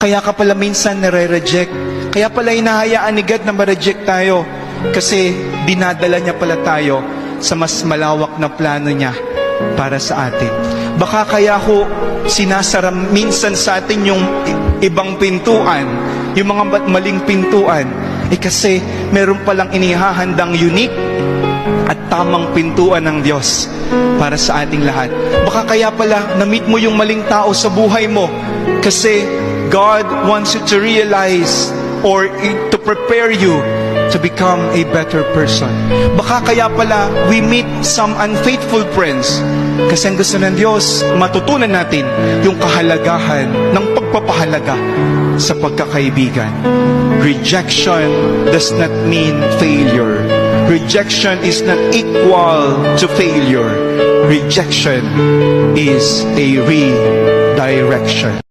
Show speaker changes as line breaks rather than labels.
Kaya ka pala minsan nare-reject. Kaya pala hinahayaan ni God na ma-reject tayo. Kasi dinadala niya pala tayo sa mas malawak na plano niya para sa atin. Baka kaya ko sinasara minsan sa atin yung ibang pintuan, yung mga maling pintuan, kasi meron palang inihahandang unique at tamang pintuan ng Diyos para sa ating lahat. Baka kaya pala na-meet mo yung maling tao sa buhay mo kasi God wants you to realize or to prepare you to become a better person. Baka kaya pala we meet some unfaithful friends kasi ang gusto ng Diyos, matutunan natin yung kahalagahan ng pagpapahalaga sa pagkakaibigan. Rejection does not mean failure. Rejection is not equal to failure. Rejection is a redirection.